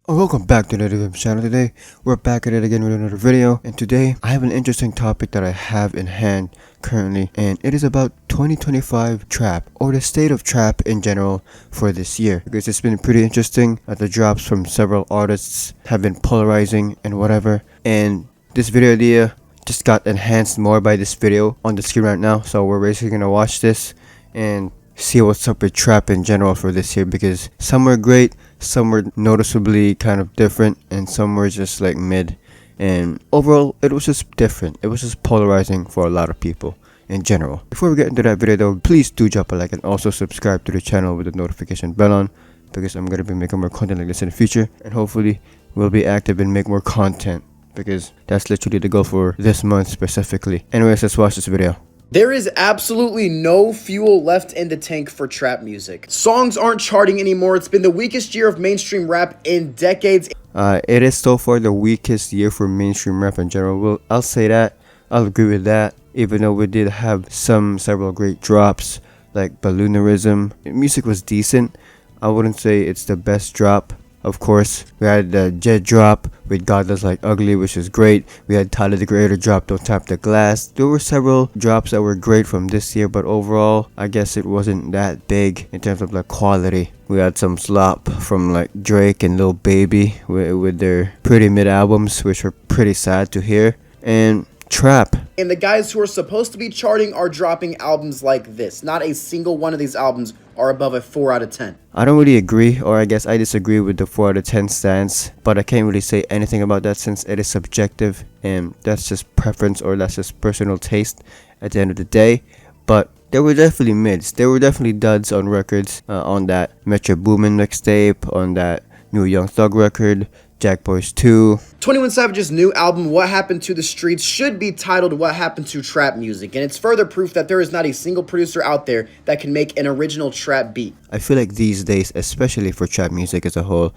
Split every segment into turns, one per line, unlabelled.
Oh, welcome back to the Navhimz channel. Today, we're back at it again with another video, and today I have an interesting topic that I have in hand currently, and it is about 2025 trap, or the state of trap in general for this year, because it's been pretty interesting. The drops from several artists have been polarizing and whatever, and this video idea just got enhanced more by this video on the screen right now, so we're basically gonna watch this and see what's up with trap in general for this year, because some were great, some were noticeably kind of different, and some were just like mid. And overall, it was just different. It was just polarizing for a lot of people in general. Before we get into that video though, please do drop a like and also subscribe to the channel with the notification bell on, because I'm gonna be making more content like this in the future, and hopefully we'll be active and make more content, because that's literally the goal for this month specifically. Anyways, let's watch this video.
There is absolutely no fuel left in the tank for trap music. Songs aren't charting anymore. It's been the weakest year of mainstream rap in decades.
It is so far the weakest year for mainstream rap in general. Well, I'll say that. I'll agree with that. Even though we did have several great drops, like Balloonerism. Music was decent. I wouldn't say it's the best drop. Of course, we had the Jet drop with God Does Like Ugly, which is great. We had Tyler the Creator drop Don't Tap the Glass. There were several drops that were great from this year, but overall, I guess it wasn't that big in terms of like quality. We had some slop from like Drake and Lil Baby with their pretty mid albums, which were pretty sad to hear. And trap.
And the guys who are supposed to be charting are dropping albums like this. Not a single one of these albums are above a 4 out of 10.
I don't really agree, or I guess I disagree with the 4 out of 10 stance, but I can't really say anything about that since it is subjective, and that's just preference, or that's just personal taste at the end of the day. But there were definitely mids. There were definitely duds on records, on that Metro Boomin mixtape, on that new Young Thug record, Jackboys 2.
21 Savage's new album, What Happened to the Streets, should be titled What Happened to Trap Music, and it's further proof that there is not a single producer out there that can make an original trap beat.
I feel like these days, especially for trap music as a whole,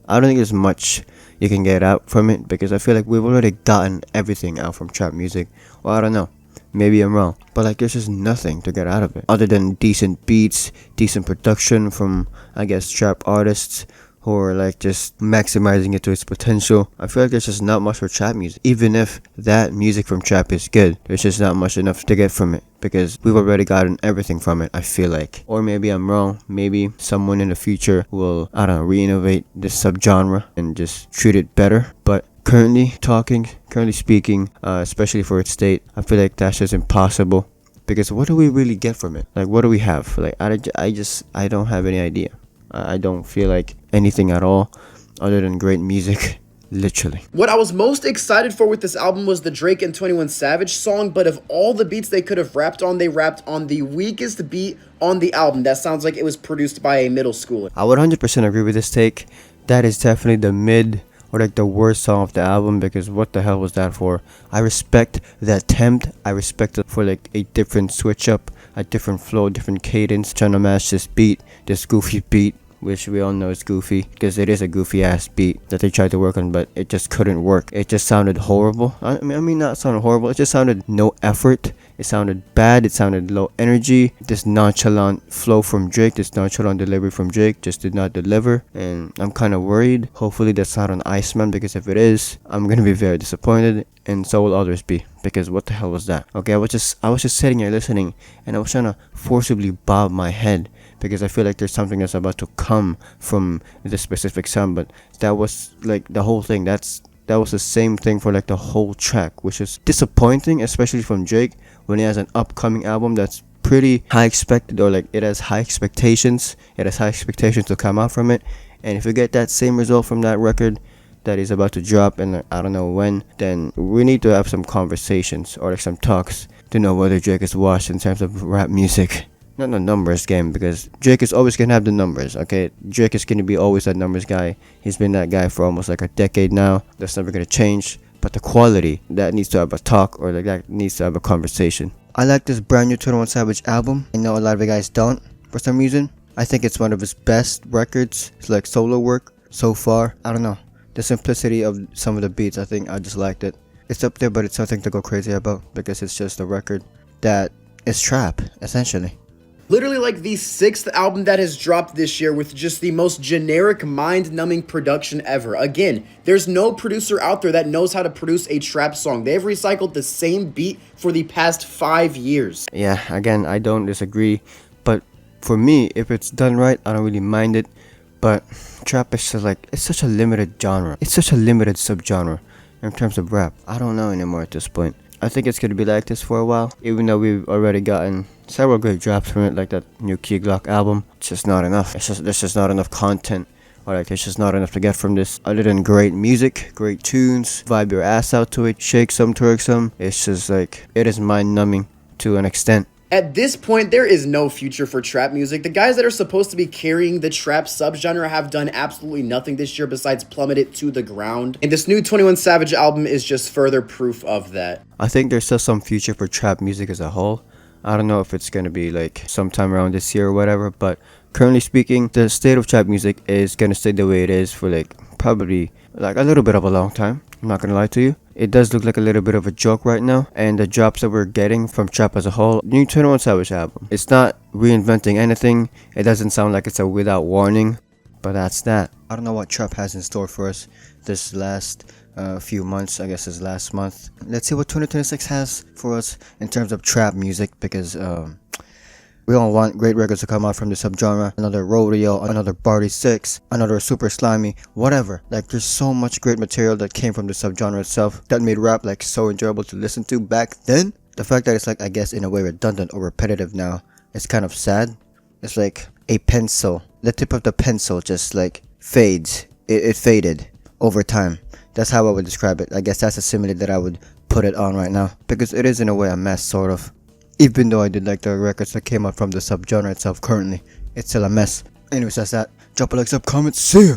I don't think there's much you can get out from it, because I feel like we've already gotten everything out from trap music. Well, I don't know. Maybe I'm wrong, but like there's just nothing to get out of it other than decent beats, decent production from, I guess, trap artists who are like just maximizing it to its potential. I feel like there's just not much for trap music. Even if that music from trap is good, there's just not much enough to get from it, because we've already gotten everything from it, I feel like. Or maybe I'm wrong. Maybe someone in the future will, I don't know, re-innovate this subgenre and just treat it better. But currently speaking, especially for its state, I feel like that's just impossible, because what do we really get from it? Like, what do we have? Like, I don't have any idea. I don't feel like anything at all other than great music. Literally.
What I was most excited for with this album was the Drake and 21 Savage song, but of all the beats they could have rapped on, they rapped on the weakest beat on the album. That sounds like it was produced by a middle schooler.
I would 100% agree with this take. That is definitely the mid, or like the worst song of the album, because what the hell was that for? I respect the attempt. I respect it for like a different switch up, a different flow, different cadence, trying to match this beat, this goofy beat, which we all know is goofy, because it is a goofy ass beat that they tried to work on, but it just couldn't work. It just sounded horrible. I mean not sounded horrible, it just sounded no effort. It sounded bad, it sounded low energy. This nonchalant flow from Drake, this nonchalant delivery from Drake just did not deliver, and I'm kind of worried. Hopefully that's not on Iceman, because if it is, I'm gonna be very disappointed, and so will others be, because what the hell was that? Okay, I was just sitting here listening, and I was trying to forcibly bob my head, because I feel like there's something that's about to come from this specific sound. But that was like the whole thing. That was the same thing for like the whole track, which is disappointing, especially from Drake, when he has an upcoming album that's pretty high expected, or like it has high expectations. It has high expectations to come out from it, and if you get that same result from that record that is about to drop, and I don't know when, then we need to have some conversations, or like some talks, to know whether Drake is washed in terms of rap music. Not the numbers game, because Drake is always gonna have the numbers, okay? Drake is gonna be always that numbers guy. He's been that guy for almost like a decade now. That's never gonna change. But the quality, that needs to have a talk, or like that needs to have a conversation. I like this brand new 21 Savage album. I know a lot of you guys don't, for some reason. I think it's one of his best records. It's like solo work so far. I don't know. The simplicity of some of the beats, I think I just liked it. It's up there, but it's nothing to go crazy about, because it's just a record that is trap, essentially.
Literally like the 6th album that has dropped this year with just the most generic, mind-numbing production ever. Again, there's no producer out there that knows how to produce a trap song. They've recycled the same beat for the past 5 years.
Yeah, again, I don't disagree, but for me, if it's done right, I don't really mind it. But trap is just like, it's such a limited genre. It's such a limited subgenre in terms of rap. I don't know anymore at this point. I think it's gonna be like this for a while, even though we've already gotten several great drops from it, like that new Key Glock album. It's just not enough. There's just not enough content, or like there's just not enough to get from this, other than great music, great tunes, vibe your ass out to it, shake some, twerk some. It's just like, it is mind numbing to an extent.
At this point, there is no future for trap music. The guys that are supposed to be carrying the trap subgenre have done absolutely nothing this year besides plummet it to the ground. And this new 21 Savage album is just further proof of that.
I think there's still some future for trap music as a whole. I don't know if it's gonna be like sometime around this year or whatever, but currently speaking, the state of trap music is gonna stay the way it is for like probably like a little bit of a long time. I'm not gonna lie to you. It does look like a little bit of a joke right now, and the drops that we're getting from trap as a whole, new 21 Savage album, it's not reinventing anything. It doesn't sound like it's a without warning, but that's that. I don't know what trap has in store for us this last few months. I guess this last month. Let's see what 2026 has for us in terms of trap music, because we all want great records to come out from the subgenre. Another Rodeo, another Barty 6, another Super Slimy, whatever. Like, there's so much great material that came from the subgenre itself that made rap like so enjoyable to listen to back then. The fact that it's like, I guess in a way redundant or repetitive now, it's kind of sad. It's like a pencil. The tip of the pencil just like fades. It faded over time. That's how I would describe it. I guess that's a simile that I would put it on right now, because it is in a way a mess, sort of. Even though I did like the records that came out from the subgenre itself currently, it's still a mess. Anyways, that's that. Drop a like, sub, comment, see ya!